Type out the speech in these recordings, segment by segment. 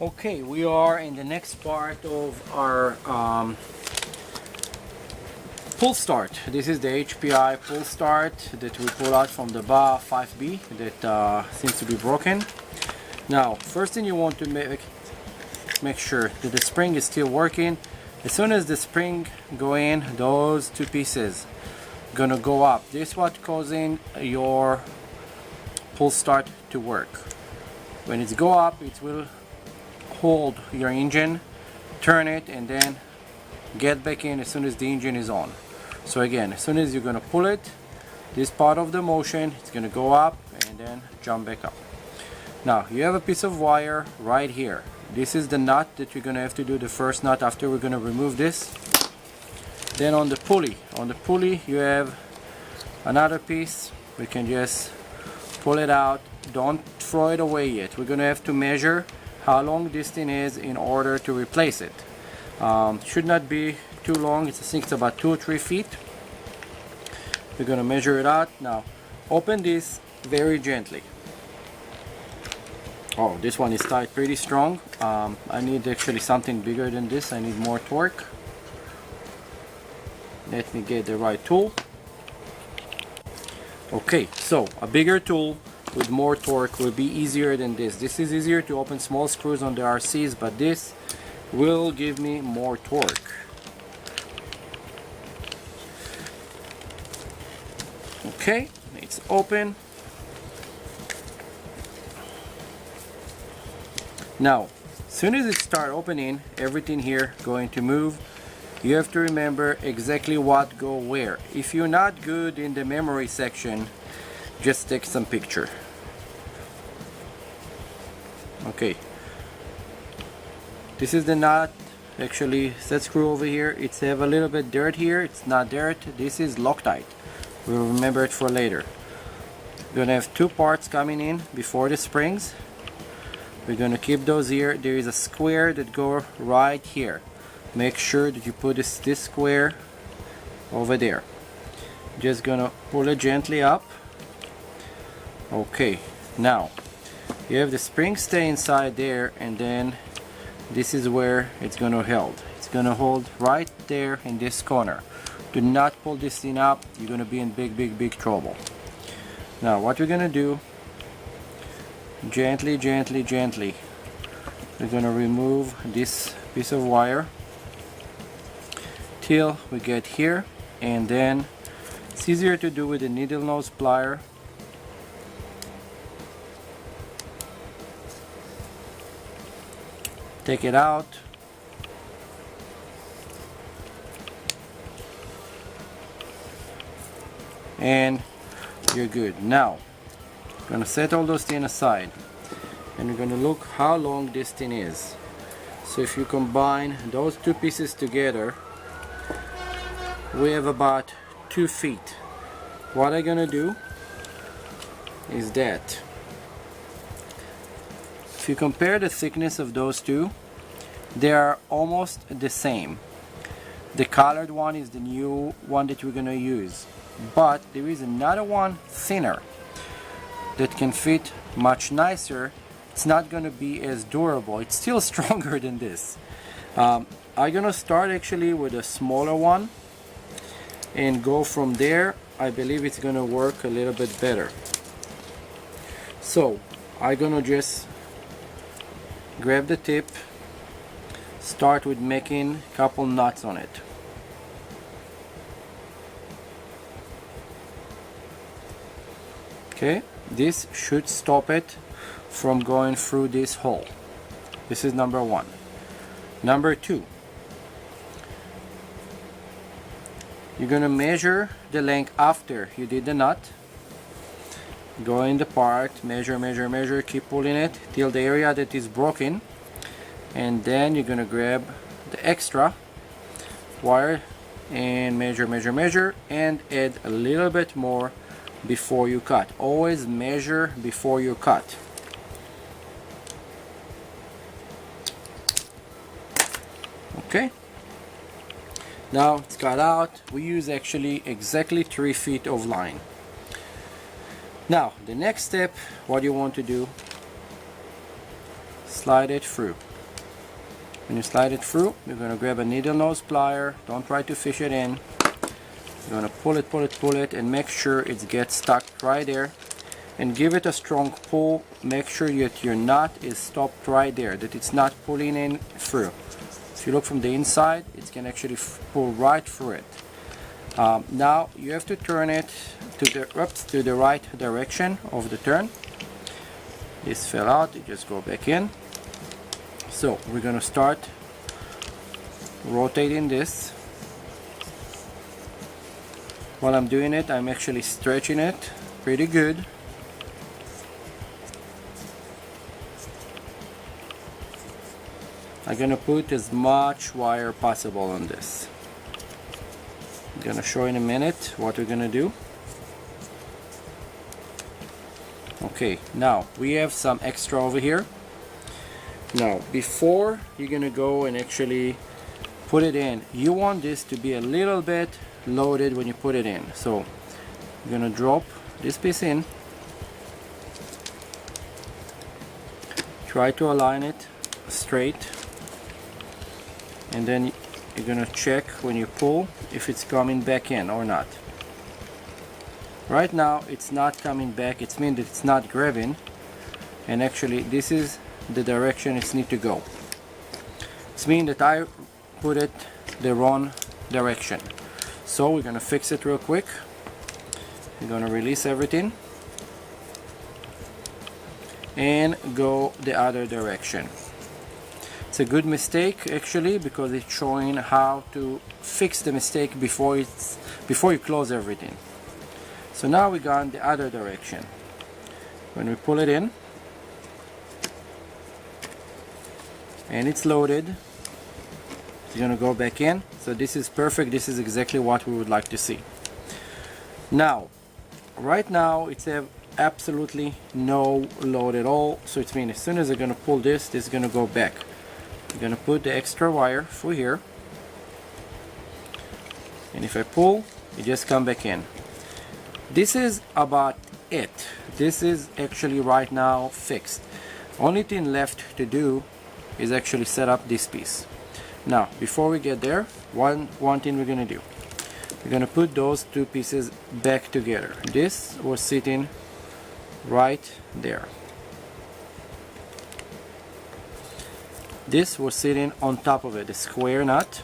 Okay, we are in the next part of our pull start. This is the HPI pull start that we pull out from the BA 5B that seems to be broken. Now, first thing you want to make sure that the spring is still working. As soon as the spring go in, those two pieces gonna go up. This is what causing your pull start to work. When it's go up, it will hold your engine, turn it, and then get back in as soon as the engine is on. So again, as soon as you're gonna pull it, this part of the motion, it's gonna go up and then jump back up. Now you have a piece of wire right here. This is the nut that you're gonna have to do the first nut after we're gonna remove this. Then on the pulley you have another piece. We can just pull it out. Don't throw it away yet. We're gonna have to measure how long this thing is in order to replace it. Should not be too long. I think it's about 2 or 3 feet. We're gonna measure it out. Now open this very gently. Oh, this one is tied pretty strong. I need actually something bigger than this. I need more torque. Let me get the right tool. Okay, so a bigger tool with more torque will be easier than this. This is easier to open small screws on the RCs, but this will give me more torque. Okay, it's open. Now, as soon as it starts opening, everything here going to move. You have to remember exactly what go where. If you're not good in the memory section, just take some picture. Okay, this is the nut. Actually, that screw over here, it's have a little bit dirt here. It's not dirt, this is Loctite. We'll remember it for later. We're gonna have 2 parts coming in before the springs. We're gonna keep those here. There is a square that go right here. Make sure that you put this square over there. Just gonna pull it gently up. Okay, now you have the spring stay inside there, and then this is where it's gonna hold. It's gonna hold right there in this corner. Do not pull this thing up. You're gonna be in big trouble. Now what we're gonna do, gently, we're gonna remove this piece of wire till we get here, and then it's easier to do with a needle nose plier. Take it out. And you're good. Now, I'm gonna set all those things aside, and we're gonna look how long this thing is. So if you combine those 2 pieces together, we have about 2 feet. What I'm gonna do is that if you compare the thickness of those two, they are almost the same. The colored one is the new one that we're gonna use, but there is another one thinner that can fit much nicer. It's not gonna be as durable. It's still stronger than this. I'm gonna start actually with a smaller one and go from there. I believe it's gonna work a little bit better. So I'm gonna just grab the tip, start with making a couple knots on it. Okay, this should stop it from going through this hole. This is number 1. Number 2, you're gonna measure the length after you did the nut. Go in the part, measure, keep pulling it till the area that is broken, and then you're gonna grab the extra wire and measure, and add a little bit more before you cut. Always measure before you cut. Okay, now it's cut out. We use actually exactly 3 feet of line. Now the next step, what you want to do, slide it through. When you slide it through, you're going to grab a needle nose plier. Don't try to fish it in. You're going to pull it, and make sure it gets stuck right there. And give it a strong pull. Make sure that your knot is stopped right there, that it's not pulling in through. If you look from the inside, it can actually pull right through it. Now you have to turn it to the right direction of the turn. This fell out, you just go back in. So we're going to start rotating this. While I'm doing it, I'm actually stretching it pretty good. I'm going to put as much wire possible on this. I'm going to show in a minute what we're going to do. Okay, now we have some extra over here. Now before you're going to go and actually put it in, you want this to be a little bit loaded when you put it in. So you're going to drop this piece in. Try to align it straight. And then you're going to check when you pull if it's coming back in or not. Right now it's not coming back. It means that it's not grabbing, and actually this is the direction it needs to go. It means that I put it the wrong direction. So we're going to fix it real quick. We're going to release everything and go the other direction. It's a good mistake actually, because it's showing how to fix the mistake before you close everything. So now we got the other direction. When we pull it in and it's loaded, it's going to go back in. So this is perfect. This is exactly what we would like to see. Now, right now it's have absolutely no load at all. So it means as soon as I'm going to pull this, this is going to go back. I'm going to put the extra wire through here, and if I pull, it just come back in. This is about it. This is actually right now fixed. Only thing left to do is actually set up this piece. Now before we get there, one thing we're going to do, we're going to put those two pieces back together. This was sitting right there. This was sitting on top of it, the square nut.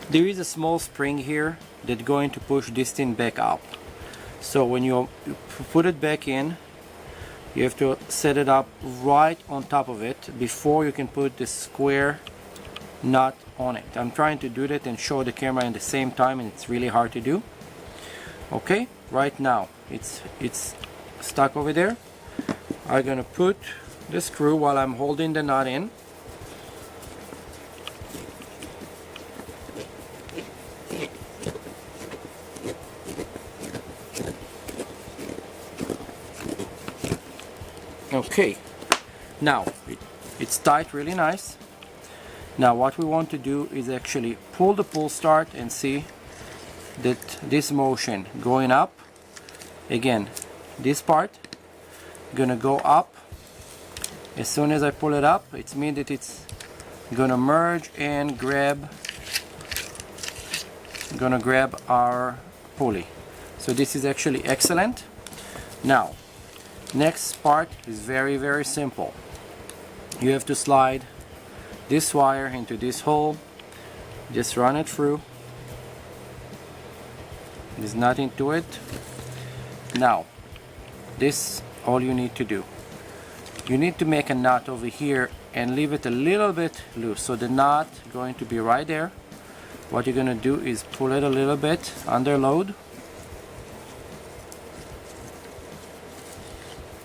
There is a small spring here that's going to push this thing back up. So when you put it back in, you have to set it up right on top of it before you can put the square nut on it. I'm trying to do that and show the camera at the same time, and it's really hard to do. Okay, right now it's stuck over there. I'm gonna put the screw while I'm holding the nut in. Okay, now it's tight, really nice. Now what we want to do is actually pull the pull start and see that this motion going up. Again, this part gonna go up. As soon as I pull it up, it means that it's gonna merge and grab our pulley. So this is actually excellent. Now next part is very simple. You have to slide this wire into this hole, just run it through. There's nothing to it. Now this all you need to do. You need to make a knot over here and leave it a little bit loose, so the knot going to be right there. What you're gonna do is pull it a little bit under load,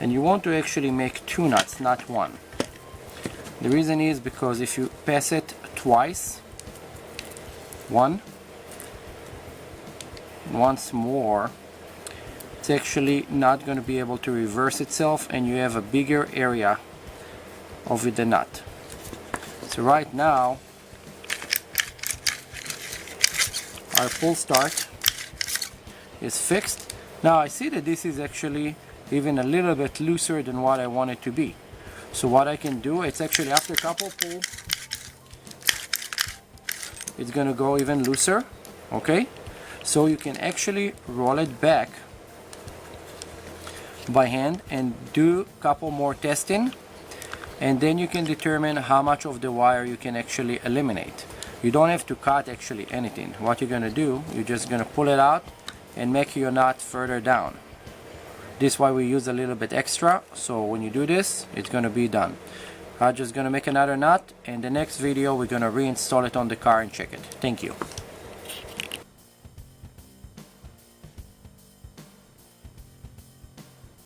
and you want to actually make two knots, not one. The reason is because if you pass it twice, once more, it's actually not going to be able to reverse itself, and you have a bigger area over the nut. So right now our pull start is fixed. Now I see that this is actually even a little bit looser than what I want it to be. So what I can do, it's actually after a couple pull, it's gonna go even looser. Okay, so you can actually roll it back by hand and do a couple more testing, and then you can determine how much of the wire you can actually eliminate. You don't have to cut actually anything. What you're gonna do, you're just gonna pull it out and make your knot further down. This is why we use a little bit extra, so when you do this, it's gonna be done. I'm just gonna make another knot, and the next video we're gonna reinstall it on the car and check it. Thank you.